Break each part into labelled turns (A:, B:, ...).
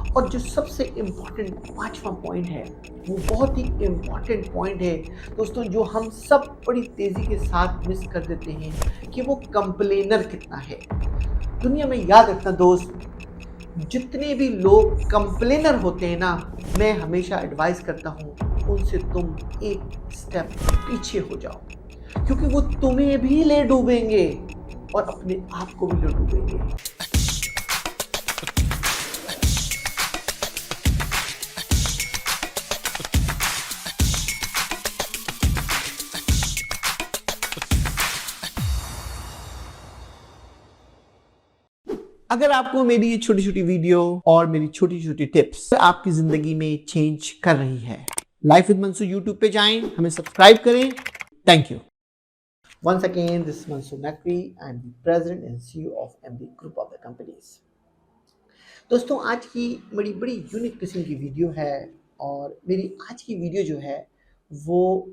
A: और जो सबसे इम्पोर्टेंट पांचवा पॉइंट है, वो बहुत ही इम्पोर्टेंट पॉइंट है दोस्तों, जो हम सब बड़ी तेजी के साथ मिस कर देते हैं कि वो कंप्लेनर कितना है दुनिया में। याद रखना दोस्त, जितने भी लोग कंप्लेनर होते हैं ना, मैं हमेशा एडवाइस करता हूँ उनसे तुम एक स्टेप पीछे हो जाओ, क्योंकि वो तुम्हें भी ले डूबेंगे और अपने आप को भी ले डूबेंगे। अगर आपको मेरी ये छोटी छोटी वीडियो और मेरी छोटी छोटी टिप्स आपकी जिंदगी में चेंज कर रही है, लाइफ विद मंसूर यूट्यूब पे जाएं, हमें सब्सक्राइब करें। Thank you. Once again, this is Mansoor Naqvi. I am the president and CEO of MB Group of the companies. दोस्तों, आज की बड़ी बड़ी यूनिक किस्म की वीडियो है, और मेरी आज की वीडियो जो है वो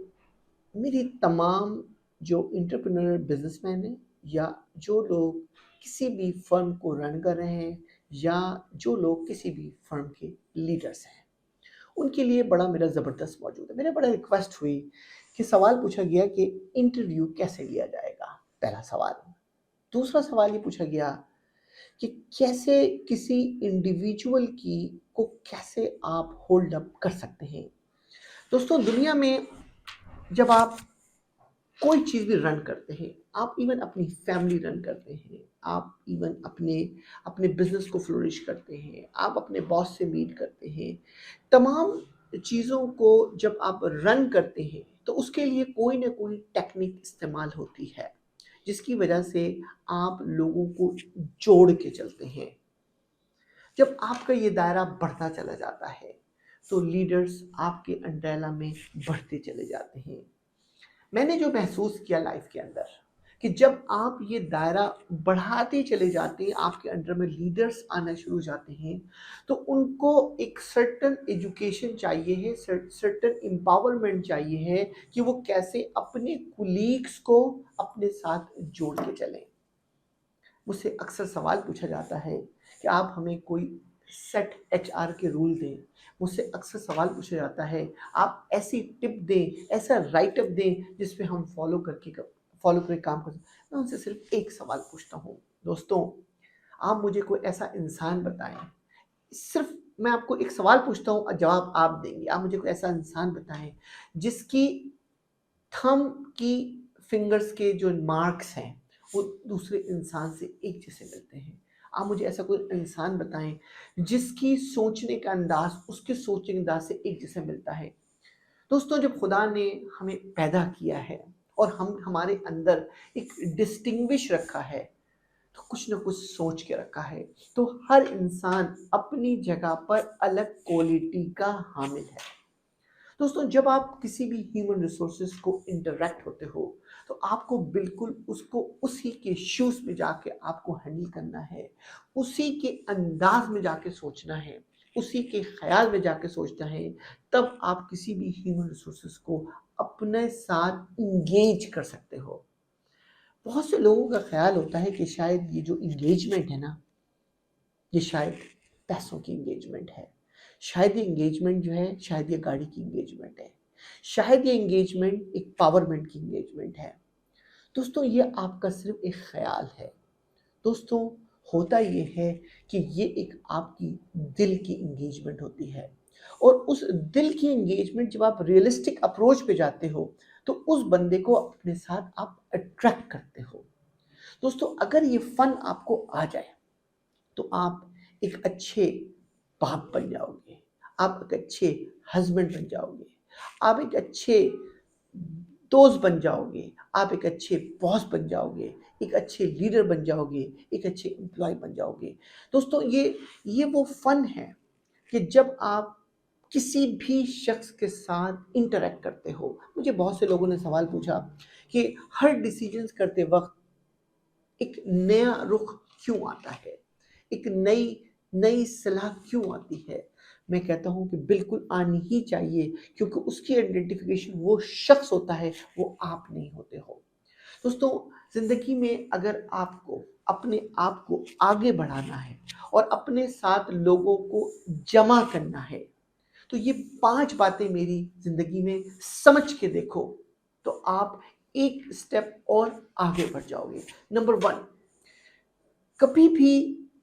A: मेरी तमाम जो एंटरप्रेन्योर बिजनेसमैन हैं, या जो लोग किसी भी फर्म को रन कर रहे हैं, या जो लोग किसी भी फर्म के लीडर्स हैं, उनके लिए बड़ा मेरा ज़बरदस्त मौजूद है। मेरे बड़ा रिक्वेस्ट हुई कि सवाल पूछा गया कि इंटरव्यू कैसे लिया जाएगा, पहला सवाल। दूसरा सवाल ये पूछा गया कि कैसे किसी इंडिविजुअल की को कैसे आप होल्ड अप कर सकते हैं। दोस्तों, दुनिया में जब आप कोई चीज़ भी रन करते हैं, आप इवन अपनी फैमिली रन करते हैं, आप इवन अपने अपने बिजनेस को फ्लोरिश करते हैं, आप अपने बॉस से मीट करते हैं, तमाम चीज़ों को जब आप रन करते हैं तो उसके लिए कोई ना कोई टेक्निक इस्तेमाल होती है, जिसकी वजह से आप लोगों को जोड़ के चलते हैं। जब आपका ये दायरा बढ़ता चला जाता है तो लीडर्स आपके अंडरला में बढ़ते चले जाते हैं। मैंने जो महसूस किया लाइफ के अंदर, कि जब आप ये दायरा बढ़ाते चले जाते हैं, आपके अंडर में लीडर्स आना शुरू हो जाते हैं, तो उनको एक सर्टन एजुकेशन चाहिए है, सर्टन एम्पावरमेंट चाहिए है कि वो कैसे अपने कुलीग्स को अपने साथ जोड़ के चलें। मुझसे अक्सर सवाल पूछा जाता है कि आप हमें कोई सेट एचआर के रूल दें। मुझसे अक्सर सवाल पूछा जाता है, आप ऐसी टिप दें, ऐसा राइटअप दें जिस पे हम फॉलो करके काम कर सकें। मैं उनसे सिर्फ एक सवाल पूछता हूँ, दोस्तों, आप मुझे कोई ऐसा इंसान बताएं। सिर्फ मैं आपको एक सवाल पूछता हूँ और जवाब आप देंगे। आप मुझे कोई ऐसा इंसान बताएं जिसकी थंब की फिंगर्स के जो मार्क्स हैं वो दूसरे इंसान से एक जैसे मिलते हैं। आप मुझे ऐसा कोई इंसान बताएं जिसकी सोचने का अंदाज उसके सोचने के अंदाज से एक जैसे मिलता है। दोस्तों, जब खुदा ने हमें पैदा किया है और हम हमारे अंदर एक डिस्टिंग्विश रखा है, तो कुछ ना कुछ सोच के रखा है, तो हर इंसान अपनी जगह पर अलग क्वालिटी का हामिल है। दोस्तों, जब आप किसी भी ह्यूमन रिसोर्सेज को इंटरेक्ट होते हो तो आपको बिल्कुल उसको उसी के शूज में जाके आपको हैंडल करना है, उसी के अंदाज में जाके सोचना है, उसी के ख्याल में जाके सोचना है। तब आप किसी भी ह्यूमन रिसोर्सेज को अपने साथ इंगेज कर सकते हो। बहुत से लोगों का ख्याल होता है कि शायद ये जो इंगेजमेंट है ना, ये शायद पैसों की इंगेजमेंट है, शायद ये इंगेजमेंट जो है, शायद ये गाड़ी की इंगेजमेंट है, शायद ये इंगेजमेंट एक पावरमेंट की इंगेजमेंट है। दोस्तों, ये आपका सिर्फ एक ख्याल है। दोस्तों, होता ये है कि ये एक आपकी दिल की इंगेजमेंट होती है, और उस दिल की इंगेजमेंट जब आप रियलिस्टिक अप्रोच पे जाते हो तो उस बंदे को अपने साथ आप अट्रैक्ट करते हो। दोस्तों, अगर ये फन आपको आ जाए तो आप एक अच्छे बाप बन जाओगे, आप एक अच्छे हस्बैंड बन जाओगे, आप एक अच्छे दोस्त बन जाओगे, आप एक अच्छे बॉस बन जाओगे, एक अच्छे लीडर बन जाओगे, एक अच्छे एम्प्लॉय बन जाओगे। दोस्तों, ये वो फन है कि जब आप किसी भी शख्स के साथ इंटरेक्ट करते हो। मुझे बहुत से लोगों ने सवाल पूछा कि हर डिसीजंस करते वक्त एक नया रुख क्यों आता है, एक नई नई सलाह क्यों आती है। मैं कहता हूं कि बिल्कुल आनी ही चाहिए, क्योंकि उसकी आइडेंटिफिकेशन वो शख्स होता है, वो आप नहीं होते हो। दोस्तों, जिंदगी में अगर आपको अपने आप को आगे बढ़ाना है और अपने साथ लोगों को जमा करना है, तो ये 5 बातें मेरी जिंदगी में समझ के देखो, तो आप एक स्टेप और आगे बढ़ जाओगे। नंबर 1, कभी भी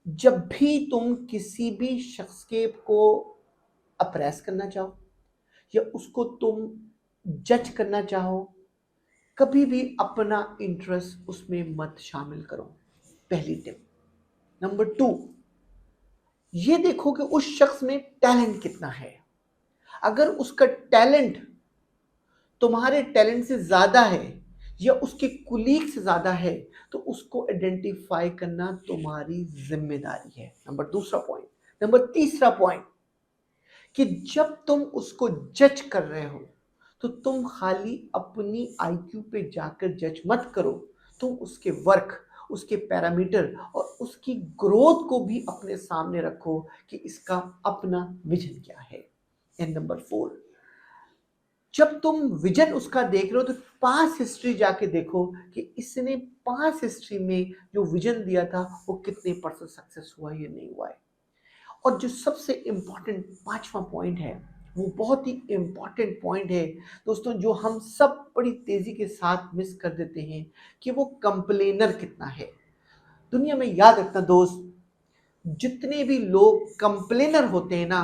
A: जब भी तुम किसी भी शख्स के को अप्रेस करना चाहो या उसको तुम जज करना चाहो, कभी भी अपना इंटरेस्ट उसमें मत शामिल करो। पहली टिप। नंबर 2, ये देखो कि उस शख्स में टैलेंट कितना है। अगर उसका टैलेंट तुम्हारे टैलेंट से ज्यादा है या उसके कुलीग से ज्यादा है, तो उसको आइडेंटिफाई करना तुम्हारी जिम्मेदारी है। नंबर दूसरा पॉइंट। नंबर तीसरा पॉइंट, कि जब तुम उसको जज कर रहे हो तो तुम खाली अपनी आईक्यू पे जाकर जज मत करो, तुम उसके वर्क, उसके पैरामीटर और उसकी ग्रोथ को भी अपने सामने रखो कि इसका अपना विजन क्या है। एंड नंबर 4, जब तुम विजन उसका देख रहे हो तो पास हिस्ट्री जाके देखो कि इसने पास हिस्ट्री में जो विजन दिया था वो कितने परसेंट सक्सेस हुआ या नहीं हुआ है। और जो सबसे इंपॉर्टेंट 5वां पॉइंट है, वो बहुत ही इंपॉर्टेंट पॉइंट है दोस्तों, जो हम सब बड़ी तेजी के साथ मिस कर देते हैं, कि वो कंप्लेनर कितना है। दुनिया में याद रखना दोस्त, जितने भी लोग कंप्लेनर होते हैं ना,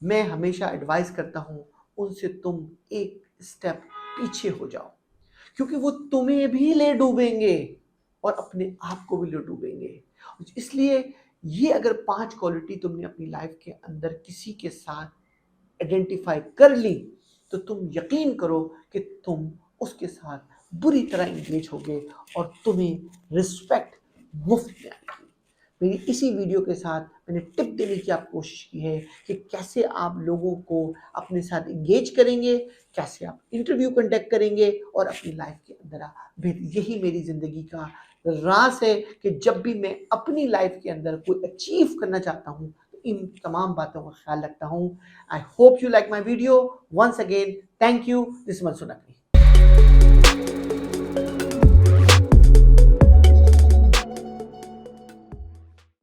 A: मैं हमेशा एडवाइस करता हूं उनसे तुम एक स्टेप पीछे हो जाओ, क्योंकि वो तुम्हें भी ले डूबेंगे और अपने आप को भी ले डूबेंगे। इसलिए ये अगर 5 क्वालिटी तुमने अपनी लाइफ के अंदर किसी के साथ आइडेंटिफाई कर ली, तो तुम यकीन करो कि तुम उसके साथ बुरी तरह इंगेज होगे और तुम्हें रिस्पेक्ट मुफ्त में आएगी। मेरी इसी वीडियो के साथ मैंने टिप देने की आप कोशिश की है कि कैसे आप लोगों को अपने साथ इंगेज करेंगे, कैसे आप इंटरव्यू कंडक्ट करेंगे और अपनी लाइफ के अंदर यही मेरी ज़िंदगी का राज है कि जब भी मैं अपनी लाइफ के अंदर कोई अचीव करना चाहता हूँ तो इन तमाम बातों का ख्याल रखता हूँ। I hope you like my video. Once again thank you. This Mansoor Naqvi.